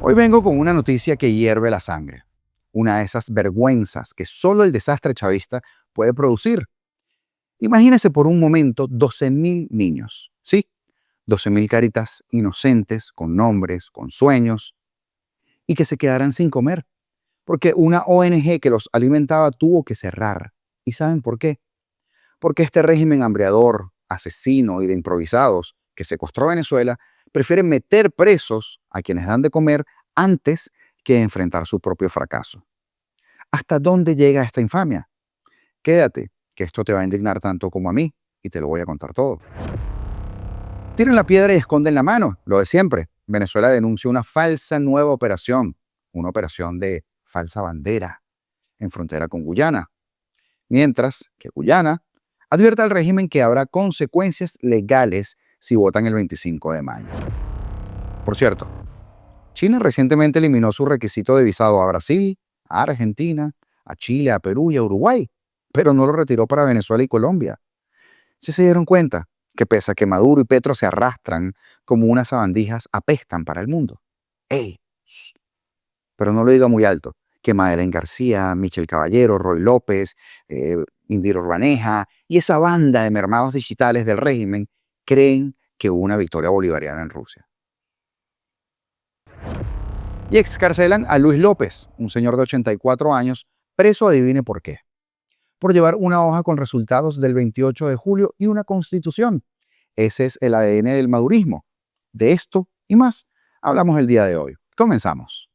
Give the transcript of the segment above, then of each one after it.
Hoy vengo con una noticia que hierve la sangre. Una de esas vergüenzas que solo el desastre chavista puede producir. Imagínese por un momento 12.000 niños, ¿sí? 12.000 caritas inocentes, con nombres, con sueños, y que se quedaran sin comer, porque una ONG que los alimentaba tuvo que cerrar. ¿Y saben por qué? Porque este régimen hambreador, asesino y de improvisados que secuestró Venezuela prefiere meter presos a quienes dan de comer antes que enfrentar su propio fracaso. ¿Hasta dónde llega esta infamia? Quédate, que esto te va a indignar tanto como a mí, y te lo voy a contar todo. Tiren la piedra y esconden la mano, lo de siempre. Venezuela denuncia una falsa nueva operación, una operación de falsa bandera en frontera con Guyana, mientras que Guyana advierte al régimen que habrá consecuencias legales si votan el 25 de mayo. Por cierto, China recientemente eliminó su requisito de visado a Brasil, a Argentina, a Chile, a Perú y a Uruguay, pero no lo retiró para Venezuela y Colombia. ¿Sí se dieron cuenta que pese a que Maduro y Petro se arrastran como unas sabandijas, apestan para el mundo? ¡Ey! Shh, pero no lo diga muy alto, que Madeleine García, Michel Caballero, Roy López, Indira Urbaneja y esa banda de mermados digitales del régimen creen que hubo una victoria bolivariana en Rusia. Y excarcelan a Luis López, un señor de 84 años, preso adivine por qué. Por llevar una hoja con resultados del 28 de julio y una constitución. Ese es el ADN del madurismo. De esto y más hablamos el día de hoy. Comenzamos.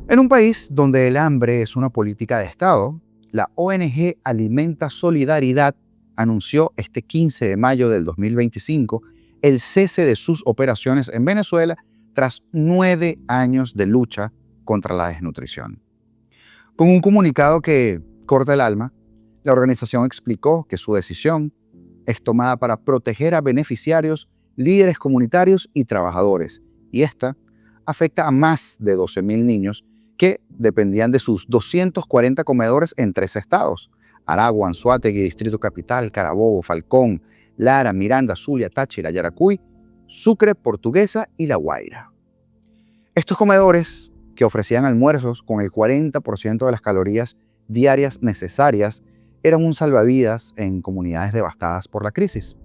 En un país donde el hambre es una política de Estado, la ONG Alimenta Solidaridad anunció este 15 de mayo del 2025 el cese de sus operaciones en Venezuela tras 9 años de lucha contra la desnutrición. Con un comunicado que corta el alma, la organización explicó que su decisión es tomada para proteger a beneficiarios, líderes comunitarios y trabajadores, y esta afecta a más de 12.000 niños que dependían de sus 240 comedores en 3 estados: Aragua, Anzoátegui, Distrito Capital, Carabobo, Falcón, Lara, Miranda, Zulia, Táchira, Yaracuy, Sucre, Portuguesa y La Guaira. Estos comedores, que ofrecían almuerzos con el 40% de las calorías diarias necesarias, eran un salvavidas en comunidades devastadas por la crisis.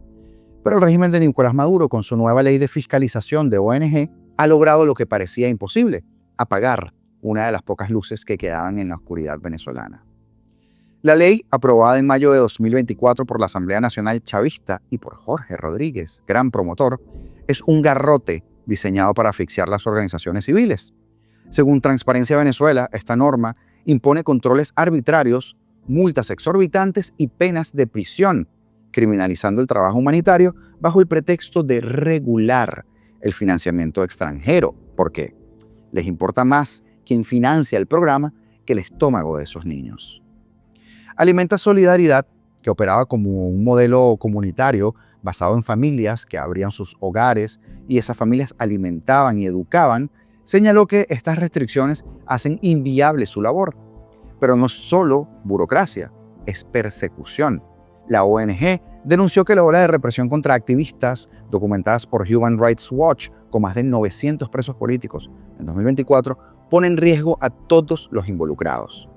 Pero el régimen de Nicolás Maduro, con su nueva ley de fiscalización de ONG, ha logrado lo que parecía imposible: apagar una de las pocas luces que quedaban en la oscuridad venezolana. La ley, aprobada en mayo de 2024 por la Asamblea Nacional Chavista y por Jorge Rodríguez, gran promotor, es un garrote diseñado para asfixiar las organizaciones civiles. Según Transparencia Venezuela, esta norma impone controles arbitrarios, multas exorbitantes y penas de prisión, criminalizando el trabajo humanitario bajo el pretexto de regular el financiamiento extranjero, porque les importa más quien financia el programa que el estómago de esos niños. Alimenta Solidaridad, que operaba como un modelo comunitario basado en familias que abrían sus hogares y esas familias alimentaban y educaban, señaló que estas restricciones hacen inviable su labor. Pero no es solo burocracia, es persecución. La ONG denunció que la ola de represión contra activistas, documentadas por Human Rights Watch, con más de 900 presos políticos en 2024, pone en riesgo a todos los involucrados.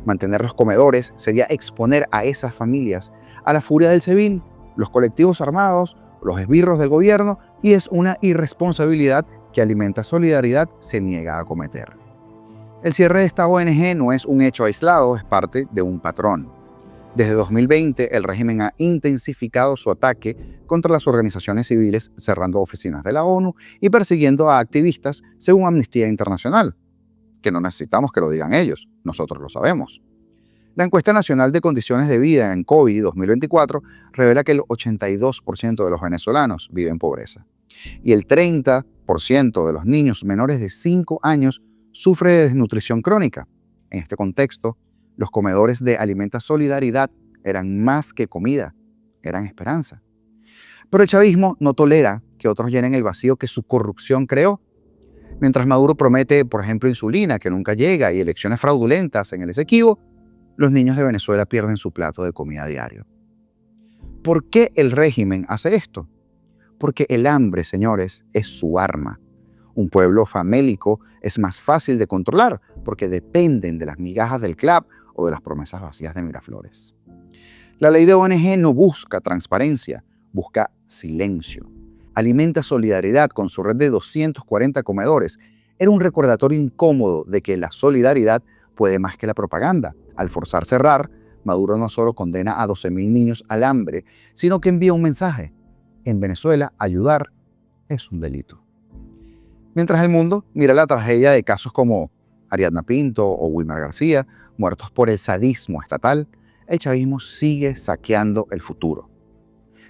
Mantener los comedores sería exponer a esas familias a la furia del civil, los colectivos armados, los esbirros del gobierno, y es una irresponsabilidad que Alimenta Solidaridad se niega a cometer. El cierre de esta ONG no es un hecho aislado, es parte de un patrón. Desde 2020, el régimen ha intensificado su ataque contra las organizaciones civiles, cerrando oficinas de la ONU y persiguiendo a activistas, según Amnistía Internacional. Que no necesitamos que lo digan ellos, nosotros lo sabemos. La encuesta nacional de condiciones de vida en COVID 2024 revela que el 82% de los venezolanos vive en pobreza y el 30% de los niños menores de 5 años sufre de desnutrición crónica. En este contexto, los comedores de Alimenta Solidaridad eran más que comida, eran esperanza. Pero el chavismo no tolera que otros llenen el vacío que su corrupción creó. Mientras Maduro promete, por ejemplo, insulina que nunca llega y elecciones fraudulentas en el Esequibo, los niños de Venezuela pierden su plato de comida diario. ¿Por qué el régimen hace esto? Porque el hambre, señores, es su arma. Un pueblo famélico es más fácil de controlar porque dependen de las migajas del club o de las promesas vacías de Miraflores. La ley de ONG no busca transparencia, busca silencio. Alimenta solidaridad con su red de 240 comedores. Era un recordatorio incómodo de que la solidaridad puede más que la propaganda. Al forzar cerrar, Maduro no solo condena a 12.000 niños al hambre, sino que envía un mensaje. En Venezuela, ayudar es un delito. Mientras el mundo mira la tragedia de casos como Ariadna Pinto o Wilmar García, muertos por el sadismo estatal, el chavismo sigue saqueando el futuro.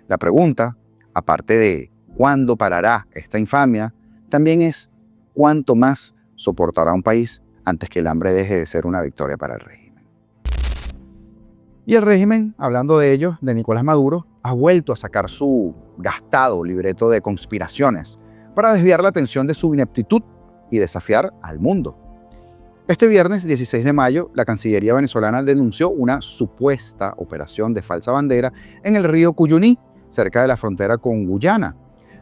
La pregunta, aparte de cuándo parará esta infamia, también es cuánto más soportará un país antes que el hambre deje de ser una victoria para el régimen. Y el régimen, hablando de ello, de Nicolás Maduro, ha vuelto a sacar su gastado libreto de conspiraciones para desviar la atención de su ineptitud y desafiar al mundo. Este viernes 16 de mayo, la Cancillería venezolana denunció una supuesta operación de falsa bandera en el río Cuyuní, cerca de la frontera con Guyana,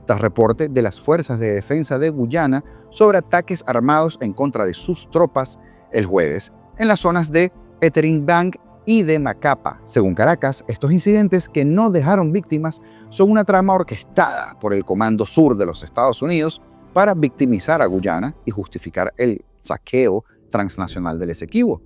tras reporte de las Fuerzas de Defensa de Guyana sobre ataques armados en contra de sus tropas el jueves en las zonas de Eteringbang y de Macapa. Según Caracas, estos incidentes que no dejaron víctimas son una trama orquestada por el Comando Sur de los Estados Unidos para victimizar a Guyana y justificar el saqueo transnacional del Esequibo.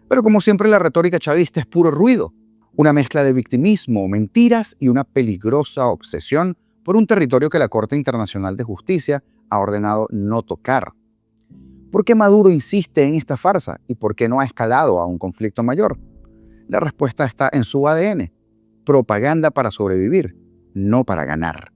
Pero como siempre, la retórica chavista es puro ruido, una mezcla de victimismo, mentiras y una peligrosa obsesión por un territorio que la Corte Internacional de Justicia ha ordenado no tocar. ¿Por qué Maduro insiste en esta farsa y por qué no ha escalado a un conflicto mayor? La respuesta está en su ADN. Propaganda para sobrevivir, no para ganar.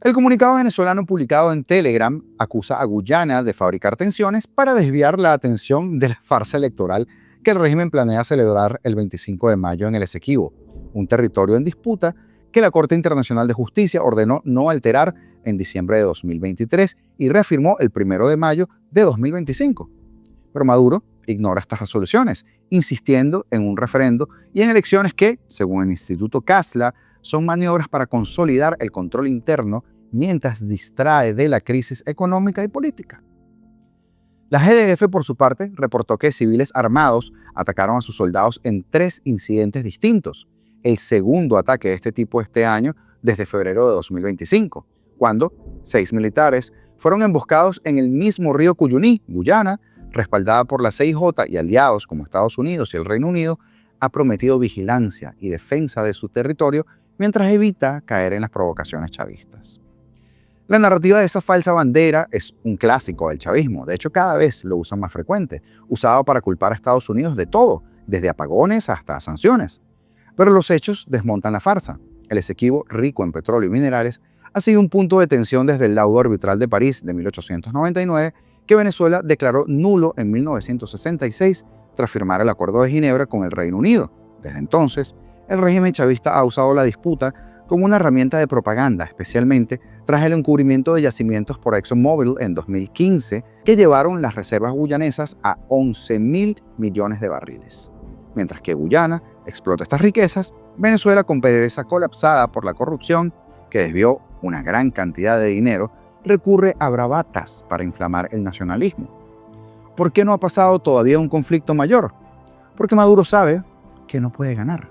El comunicado venezolano publicado en Telegram acusa a Guyana de fabricar tensiones para desviar la atención de la farsa electoral que el régimen planea celebrar el 25 de mayo en el Esequibo, un territorio en disputa que la Corte Internacional de Justicia ordenó no alterar en diciembre de 2023 y reafirmó el 1 de mayo de 2025. Pero Maduro ignora estas resoluciones, insistiendo en un referendo y en elecciones que, según el Instituto Casla, son maniobras para consolidar el control interno mientras distrae de la crisis económica y política. La GDF, por su parte, reportó que civiles armados atacaron a sus soldados en 3 incidentes distintos, el segundo ataque de este tipo este año desde febrero de 2025, cuando 6 militares fueron emboscados en el mismo río Cuyuní, Guyana, respaldada por la CIJ y aliados como Estados Unidos y el Reino Unido, ha prometido vigilancia y defensa de su territorio mientras evita caer en las provocaciones chavistas. La narrativa de esa falsa bandera es un clásico del chavismo, de hecho cada vez lo usan más frecuente, usado para culpar a Estados Unidos de todo, desde apagones hasta sanciones. Pero los hechos desmontan la farsa. El Esequibo, rico en petróleo y minerales, ha sido un punto de tensión desde el laudo arbitral de París de 1899, que Venezuela declaró nulo en 1966 tras firmar el Acuerdo de Ginebra con el Reino Unido. Desde entonces, el régimen chavista ha usado la disputa como una herramienta de propaganda, especialmente tras el encubrimiento de yacimientos por ExxonMobil en 2015, que llevaron las reservas guyanesas a 11.000 millones de barriles. Mientras que Guyana explota estas riquezas, Venezuela, con PDVSA colapsada por la corrupción, que desvió una gran cantidad de dinero, recurre a bravatas para inflamar el nacionalismo. ¿Por qué no ha pasado todavía un conflicto mayor? Porque Maduro sabe que no puede ganar.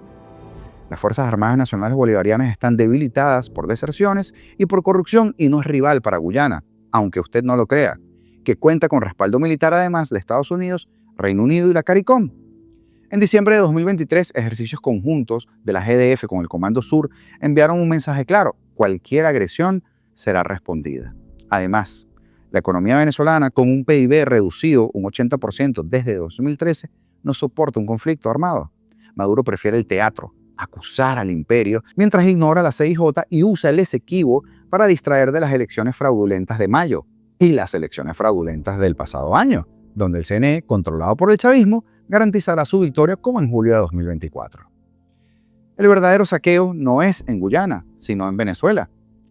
Las Fuerzas Armadas Nacionales Bolivarianas están debilitadas por deserciones y por corrupción y no es rival para Guyana, aunque usted no lo crea, que cuenta con respaldo militar además de Estados Unidos, Reino Unido y la CARICOM. En diciembre de 2023, ejercicios conjuntos de la GDF con el Comando Sur enviaron un mensaje claro: cualquier agresión será respondida. Además, la economía venezolana, con un PIB reducido un 80% desde 2013, no soporta un conflicto armado. Maduro prefiere el teatro, acusar al imperio, mientras ignora la CIJ y usa el Esequibo para distraer de las elecciones fraudulentas de mayo y las elecciones fraudulentas del pasado año, donde el CNE, controlado por el chavismo, garantizará su victoria como en julio de 2024. El verdadero saqueo no es en Guyana, sino en Venezuela.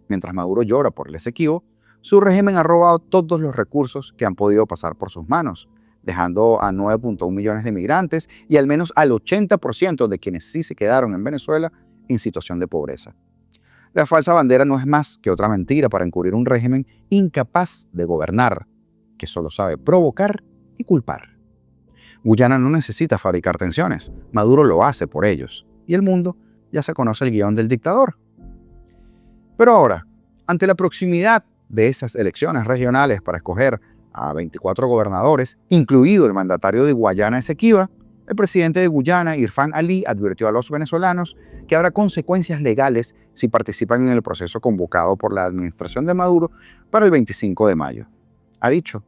Mientras Maduro llora por el Esequibo, su régimen ha robado todos los recursos que han podido pasar por sus manos, dejando a 9.1 millones de migrantes y al menos al 80% de quienes sí se quedaron en Venezuela en situación de pobreza. La falsa bandera no es más que otra mentira para encubrir un régimen incapaz de gobernar, que solo sabe provocar y culpar. Guyana no necesita fabricar tensiones, Maduro lo hace por ellos, y el mundo ya se conoce el guión del dictador. Pero ahora, ante la proximidad de esas elecciones regionales para escoger a 24 gobernadores, incluido el mandatario de Guayana Esequiba, el presidente de Guyana, Irfan Ali, advirtió a los venezolanos que habrá consecuencias legales si participan en el proceso convocado por la administración de Maduro para el 25 de mayo. Ha dicho: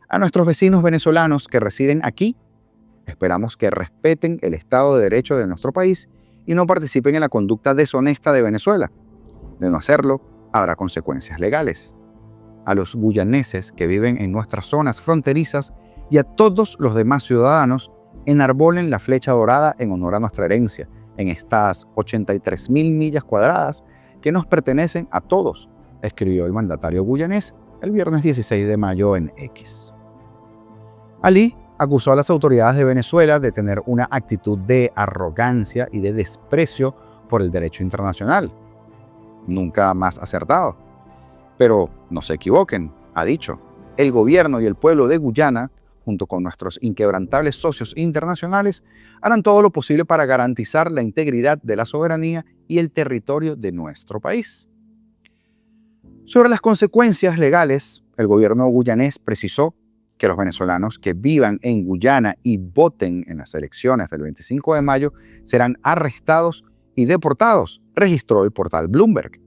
a nuestros vecinos venezolanos que residen aquí, esperamos que respeten el Estado de Derecho de nuestro país y no participen en la conducta deshonesta de Venezuela. De no hacerlo, habrá consecuencias legales. A los guyaneses que viven en nuestras zonas fronterizas y a todos los demás ciudadanos, enarbolen la flecha dorada en honor a nuestra herencia, en estas 83.000 millas cuadradas que nos pertenecen a todos, escribió el mandatario guyanés el viernes 16 de mayo en X. Ali acusó a las autoridades de Venezuela de tener una actitud de arrogancia y de desprecio por el derecho internacional. Nunca más acertado. Pero no se equivoquen, ha dicho, el gobierno y el pueblo de Guyana, junto con nuestros inquebrantables socios internacionales, harán todo lo posible para garantizar la integridad de la soberanía y el territorio de nuestro país. Sobre las consecuencias legales, el gobierno guyanés precisó que los venezolanos que vivan en Guyana y voten en las elecciones del 25 de mayo serán arrestados y deportados, registró el portal Bloomberg.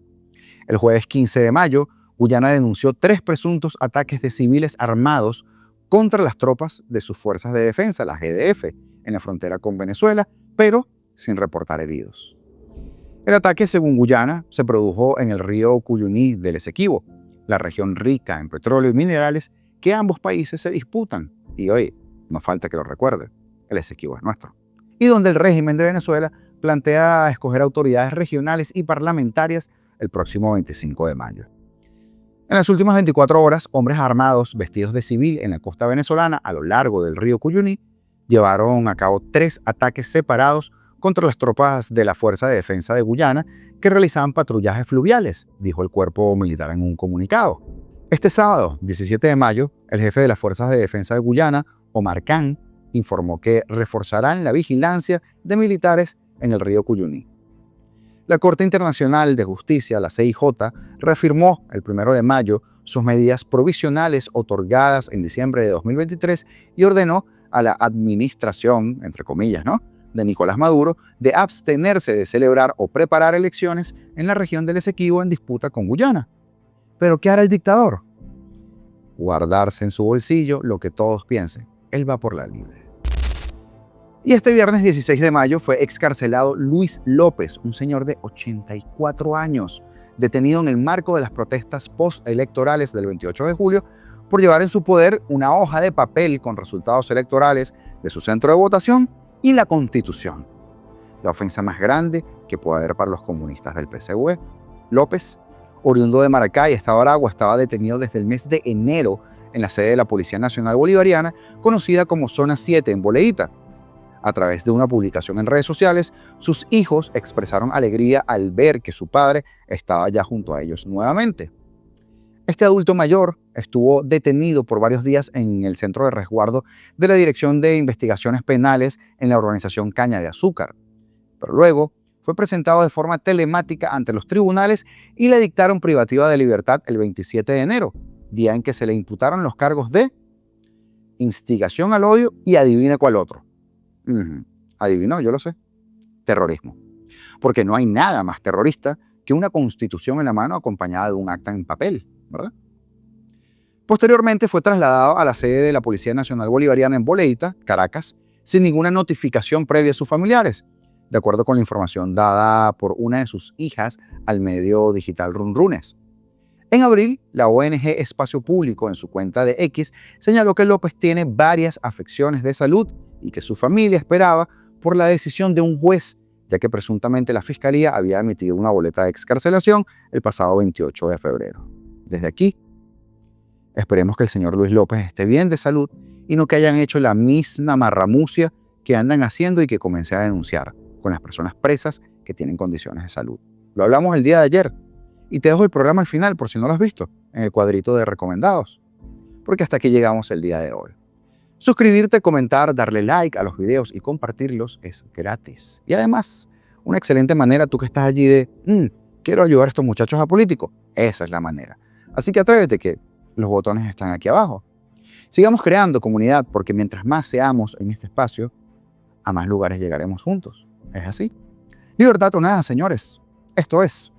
El jueves 15 de mayo, Guyana denunció 3 presuntos ataques de civiles armados contra las tropas de sus fuerzas de defensa, las GDF, en la frontera con Venezuela, pero sin reportar heridos. El ataque, según Guyana, se produjo en el río Cuyuní del Esequibo, la región rica en petróleo y minerales que ambos países se disputan. Y hoy, no falta que lo recuerde, el Esequibo es nuestro. Y donde el régimen de Venezuela plantea escoger autoridades regionales y parlamentarias el próximo 25 de mayo. En las últimas 24 horas, hombres armados vestidos de civil en la costa venezolana a lo largo del río Cuyuní llevaron a cabo 3 ataques separados contra las tropas de la Fuerza de Defensa de Guyana que realizaban patrullajes fluviales, dijo el cuerpo militar en un comunicado. Este sábado, 17 de mayo, el jefe de las Fuerzas de Defensa de Guyana, Omar Khan, informó que reforzarán la vigilancia de militares en el río Cuyuní. La Corte Internacional de Justicia, la CIJ, reafirmó el 1 de mayo sus medidas provisionales otorgadas en diciembre de 2023 y ordenó a la administración, entre comillas, de Nicolás Maduro, de abstenerse de celebrar o preparar elecciones en la región del Esequibo en disputa con Guyana. ¿Pero qué hará el dictador? Guardarse en su bolsillo lo que todos piensen. Él va por la libre. Y este viernes 16 de mayo fue excarcelado Luis López, un señor de 84 años, detenido en el marco de las protestas postelectorales del 28 de julio por llevar en su poder una hoja de papel con resultados electorales de su centro de votación y la Constitución. La ofensa más grande que puede haber para los comunistas del PSUV. López, oriundo de Maracay, Estado Aragua, estaba detenido desde el mes de enero en la sede de la Policía Nacional Bolivariana, conocida como Zona 7 en Boleíta. A través de una publicación en redes sociales, sus hijos expresaron alegría al ver que su padre estaba ya junto a ellos nuevamente. Este adulto mayor estuvo detenido por varios días en el centro de resguardo de la Dirección de Investigaciones Penales en la organización Caña de Azúcar, pero luego fue presentado de forma telemática ante los tribunales y le dictaron privativa de libertad el 27 de enero, día en que se le imputaron los cargos de instigación al odio y adivina cuál otro. Adivinó, yo lo sé. Terrorismo. Porque no hay nada más terrorista que una constitución en la mano acompañada de un acta en papel, ¿verdad? Posteriormente fue trasladado a la sede de la Policía Nacional Bolivariana en Boleíta, Caracas, sin ninguna notificación previa a sus familiares, de acuerdo con la información dada por una de sus hijas al medio digital Runrunes. En abril, la ONG Espacio Público, en su cuenta de X, señaló que López tiene varias afecciones de salud y que su familia esperaba por la decisión de un juez, ya que presuntamente la Fiscalía había emitido una boleta de excarcelación el pasado 28 de febrero. Desde aquí, esperemos que el señor Luis López esté bien de salud y no que hayan hecho la misma marramucia que andan haciendo y que comencé a denunciar con las personas presas que tienen condiciones de salud. Lo hablamos el día de ayer. Y te dejo el programa al final por si no lo has visto, en el cuadrito de recomendados. Porque hasta aquí llegamos el día de hoy. Suscribirte, comentar, darle like a los videos y compartirlos es gratis. Y además, una excelente manera, tú que estás allí quiero ayudar a estos muchachos a políticos. Esa es la manera. Así que atrévete, que los botones están aquí abajo. Sigamos creando comunidad, porque mientras más seamos en este espacio, a más lugares llegaremos juntos. ¿Es así? Libertad o nada, señores. Esto es